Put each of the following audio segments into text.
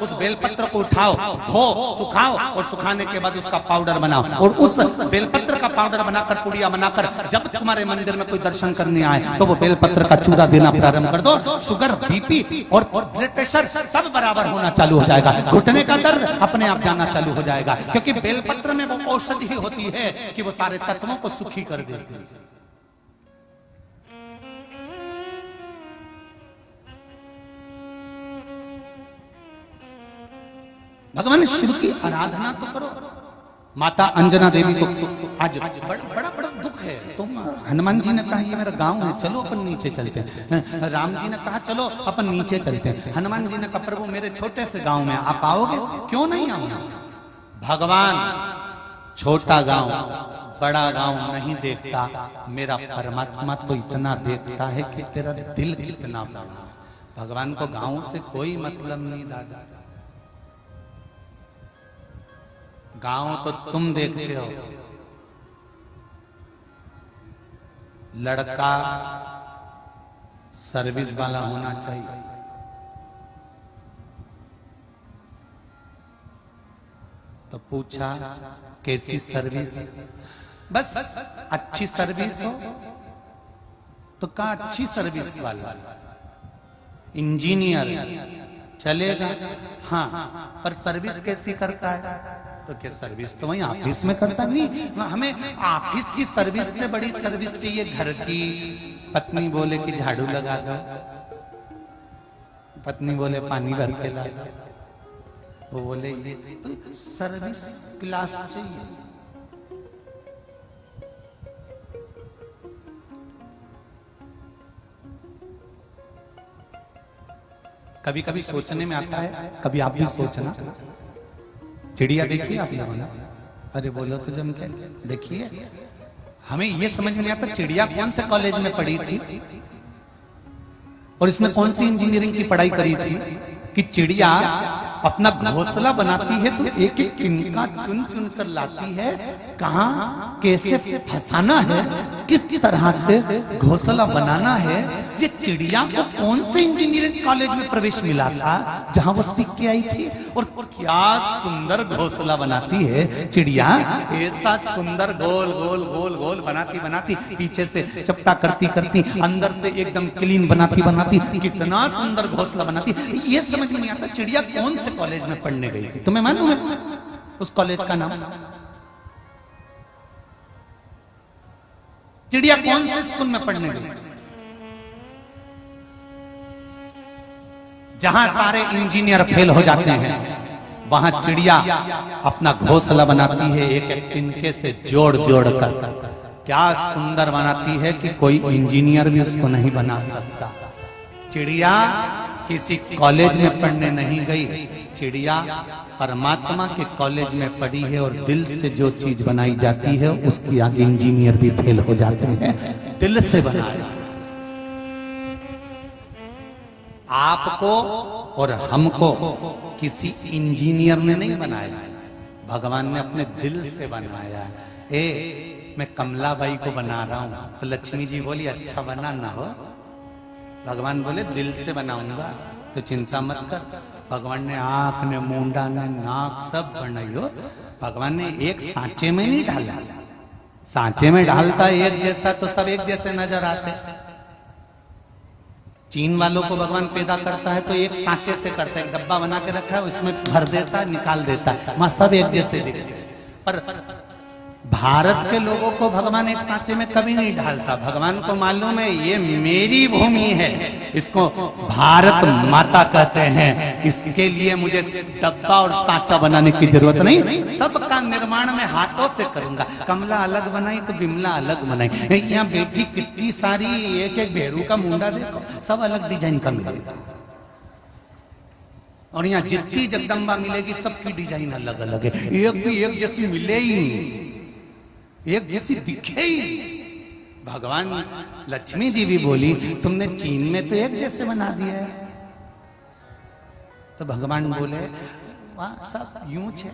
उस बेलपत्र को उठाओ, धो, सुखाओ और सुखाने के बाद उसका पाउडर बनाओ और उस बेलपत्र का पाउडर बनाकर, पुड़िया बनाकर जब तुम्हारे मंदिर में कोई दर्शन करने आए तो वो बेलपत्र का चूरा देना प्रारंभ कर दो। शुगर, बीपी और ब्लड प्रेशर सब बराबर होना चालू हो जाएगा। घुटने का दर्द अपने आप जाना चालू हो जाएगा, क्योंकि बेलपत्र में वो औषधि होती है कि वो सारे तत्वों को सुखी कर देती है। भगवान शिव की आराधना तो करो। माता अंजना देवी को आज बड़ा बड़ा दुख है। तो हनुमान जी ने कहा ये मेरा गांव है, चलो अपन नीचे चलते हैं। राम जी ने कहा चलो अपन नीचे चलते हैं। हनुमान जी ने कहा प्रभु मेरे छोटे से गांव में आप आओगे? क्यों नहीं आऊंगा। भगवान छोटा गांव बड़ा गांव नहीं देखता, मेरा परमात्मा तो इतना देखता है कि तेरा दिल कितना बड़ा। भगवान को गांव से कोई मतलब नहीं दादा। गांव तो तुम देखते हो, लड़का सर्विस वाला होना चाहिए। तो पूछा कैसी सर्विस? बस अच्छी सर्विस हो तो कहा अच्छी सर्विस वाला। इंजीनियर चलेगा, हाँ, पर सर्विस कैसी करता है? तो क्या सर्विस तो वहीं ऑफिस में करता नहीं, हमें ऑफिस की सर्विस से बड़ी सर्विस चाहिए घर की। पत्नी बोले कि झाड़ू लगा दो, पत्नी बोले पानी भर के ला दो, वो बोले ये तो सर्विस क्लास चाहिए। कभी कभी सोचने में आता है, कभी आप भी सोचना। चिड़िया देखिए आप लोगों ने? अरे बोलो तो जम के देखिए। हमें ये समझ में नहीं आता चिड़िया कौन से कॉलेज में पढ़ी थी और इसने कौन सी इंजीनियरिंग की पढ़ाई करी थी कि चिड़िया अपना घोंसला बनाती है तो एक एक तिनका चुन चुन कर लाती है, कहां कैसे फंसाना है, किस तरह से घोंसला बनाना है। ये चिड़िया को कौन से इंजीनियरिंग कॉलेज में प्रवेश मिला था जहां वो सीख के आई थी? और क्या सुंदर घोंसला बनाती है चिड़िया, ऐसा सुंदर गोल गोल गोल गोल बनाती बनाती, पीछे से चपटा करती करती, अंदर से एकदम क्लीन बनाती बनाती, कितना सुंदर घोंसला बनाती। ये समझ नहीं आता चिड़िया कौन से कॉलेज में पढ़ने गई थी। तुम्हें मालूम है उस कॉलेज का नाम? चिड़िया कौन से स्कूल में पढ़ने गई? जहां सारे इंजीनियर फेल हो जाते हैं वहां चिड़िया अपना घोंसला बनाती है, एक एक तिनके से जोड़ जोड़ कर। क्या सुंदर बनाती है कि कोई इंजीनियर भी उसको नहीं बना सकता। चिड़िया किसी कॉलेज में पढ़ने नहीं गई, चिड़िया परमात्मा के कॉलेज में पढ़ी है और दिल से जो चीज बनाई जाती है उसकी आगे इंजीनियर भी फेल हो जाते हैं। दिल से बनाया। आपको और हमको किसी इंजीनियर ने नहीं बनाया है, भगवान ने अपने दिल से बनाया है। मैं कमलाबाई को बना रहा हूं तो लक्ष्मी जी बोली अच्छा बना ना हो। भगवान बोले दिल से बनाऊंगा तो चिंता मत कर। भगवान ने आंख ने मुंडा ने नाक सब बनाई हो। भगवान ने एक सांचे में नहीं डाला। सांचे में डालता एक जैसा तो सब एक जैसे नजर आते। चीन वालों को भगवान पैदा करता है तो एक सांचे से करता है, एक डब्बा बना के रखा है उसमें भर देता है, निकाल देता है, वहां सब एक जैसे दिखते हैं। पर भारत के लोगों को भगवान एक सांचे में कभी नहीं डालता। भगवान को मालूम है ये मेरी भूमि है, इसको भारत माता कहते हैं, इसके लिए मुझे डब्बा और सांचा बनाने की जरूरत नहीं, सबका निर्माण मैं हाथों से करूंगा। कमला अलग बनाई तो बिमला अलग बनाई। यहाँ बेटी कितनी सारी, एक एक भेरू का मुंडा देखो, सब अलग डिजाइन का मिलेगा। और यहाँ जितनी जगदम्बा मिलेगी सबकी डिजाइन अलग अलग है, एक भी एक जैसी मिले ही नहीं, एक जैसी दिखे ही। भगवान लक्ष्मी जी भी बोली तुमने चीन में तो एक जैसे बना दिया है। तो भगवान बोले वहां सब यूं छे।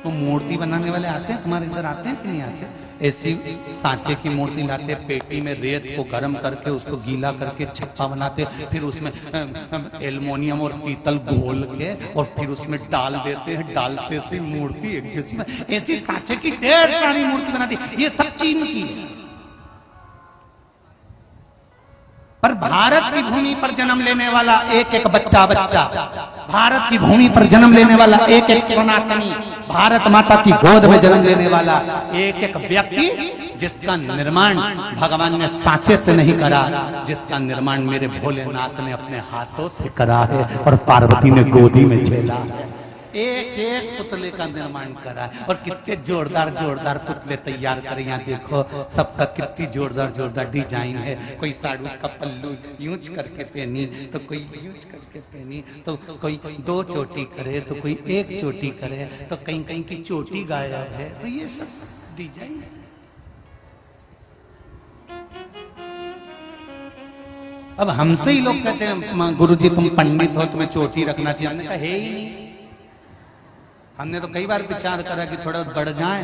वो मूर्ति बनाने वाले आते हैं तुम्हारे इधर, आते हैं कि नहीं आते? ऐसी सांचे की मूर्ति लाते, पेटी में रेत को गर्म करके उसको गीला करके छप्पा बनाते, फिर उसमें एल्युमिनियम और पीतल घोल के और फिर उसमें डाल देते हैं, डालते से मूर्ति एक जैसी। ऐसी सांचे की ढेर सारी मूर्ति बनाती, ये सब चीन की है। पर भारत की भूमि पर जन्म लेने वाला एक एक बच्चा, भारत की भूमि पर जन्म लेने वाला एक एक सनातनी, भारत माता की गोद में जन्म लेने वाला एक एक व्यक्ति, जिसका निर्माण भगवान ने सांचे से नहीं करा, जिसका निर्माण मेरे भोलेनाथ ने अपने हाथों से करा है और पार्वती ने गोदी में झेला है। एक एक पुतले का निर्माण करा है और कितने जोरदार जोरदार पुतले तैयार करे। यहाँ देखो सबका कितनी जोरदार जोरदार डिजाइन है। कोई साड़ी का पल्लू यूज करके पहनी, तो कोई यूज करके पहनी, तो कोई 2 चोटी करे, तो कोई 1 चोटी करे, तो कहीं कहीं की चोटी गायब है। तो ये सब डिजाइन है। अब हमसे ही लोग कहते हैं गुरुजी तुम पंडित हो, तुम्हें चोटी रखना चाहिए। हमने कहा है ही नहीं। हमने तो कई बार विचार करा कि थोड़ा बढ़ जाए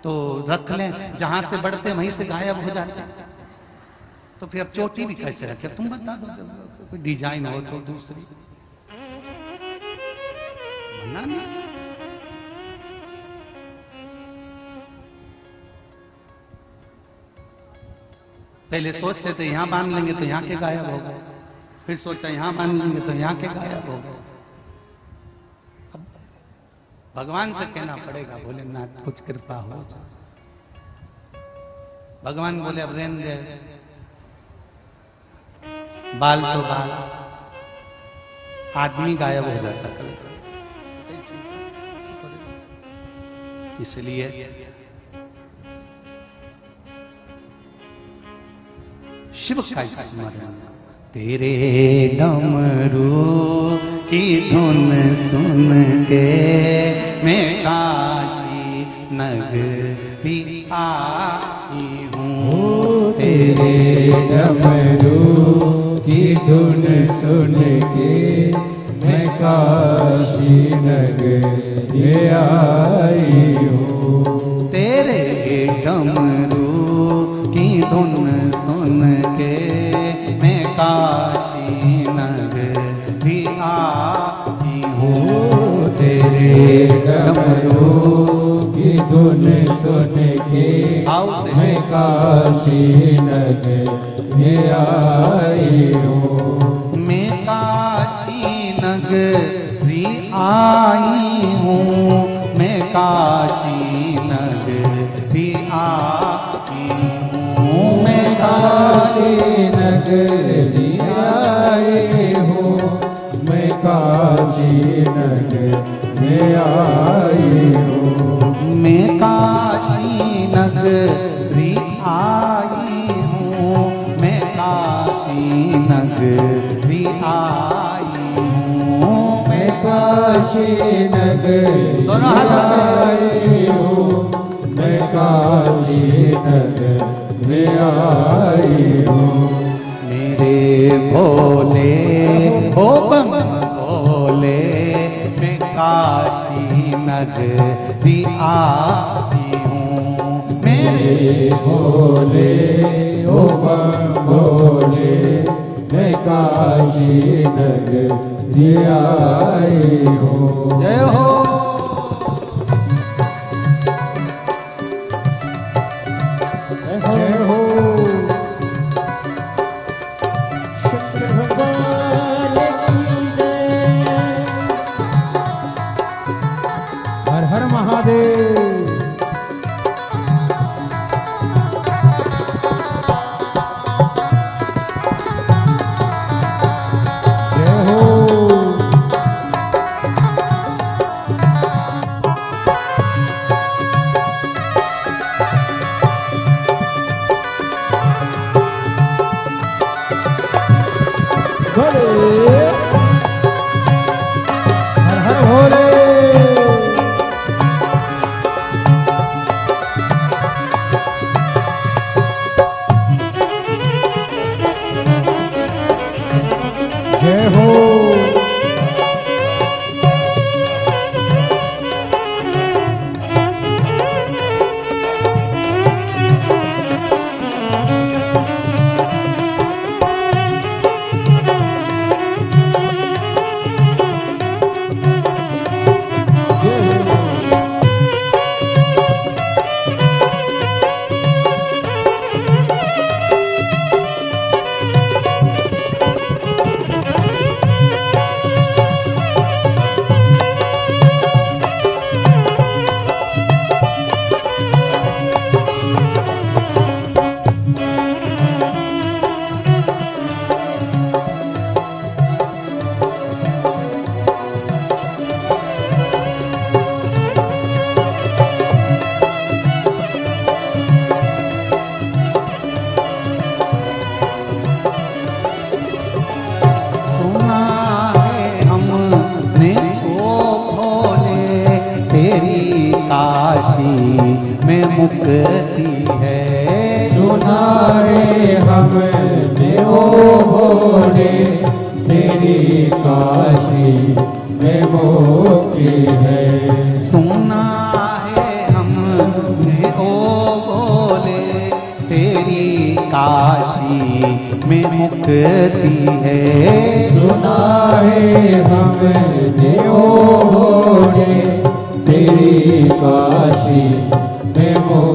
तो रख लें, जहां से बढ़ते वहीं से गायब हो जाते। तो फिर अब चोटी भी कैसे रखे? तुम बता दो, कोई डिजाइन हो तो दूसरी। मना नहीं। पहले सोचते थे यहां बांध लेंगे तो यहां के गायब हो गए, फिर सोचा यहां बांध लेंगे तो यहां के गायब हो गए। भगवान से कहना पड़ेगा भोलेनाथ कुछ कृपा हो। भगवान बोले अब रहने दे, बाल तो बाल, आदमी गायब हो जाता कभी कभी। इसलिए शिव का स्मरण, तेरे डमरू की धुन सुन के मैं काशी नगरी आई हूँ। तेरे डमरू की धुन सुन के मैं काशी नगरी आई हूँ। तेरे डमरू की धुन सुन के मैं काशी नगरी आई हूँ। तेरे डमरू की धुन सुन के मैं काशी नगरी आई हूँ। मैं काशी नगरी आई हूँ। मैं काशी नगरी आई हूँ। मैं काशी नगरी आई हूँ। मैं काशी नगरी आई हूँ। मैं काशी नगरी आई हूँ। मैं काशी नगरी आई हूँ। मैं काशी नगरी दोनों हाथों से आई हूँ। मैं काशी नगरी आई हूँ। मेरे भोले ओ बम भोले, मैं काशी नगरी आई हूँ। मेरे भोले ओ बम भोले, मैं काशी नगरी आई हूँ। जय हो। जय हो शंकर भगवान की जय। हर हर महादेव। जय हो। भोले हर हर भोले। जय हो। मुक्ति है। सुना है हमने ओ भोले तेरी काशी में मुक्ति है। सुना है हमने ओ भोले तेरी काशी में मुक्ति है। सुना है हमने ओ भोले तेरी काशी में मुक्ति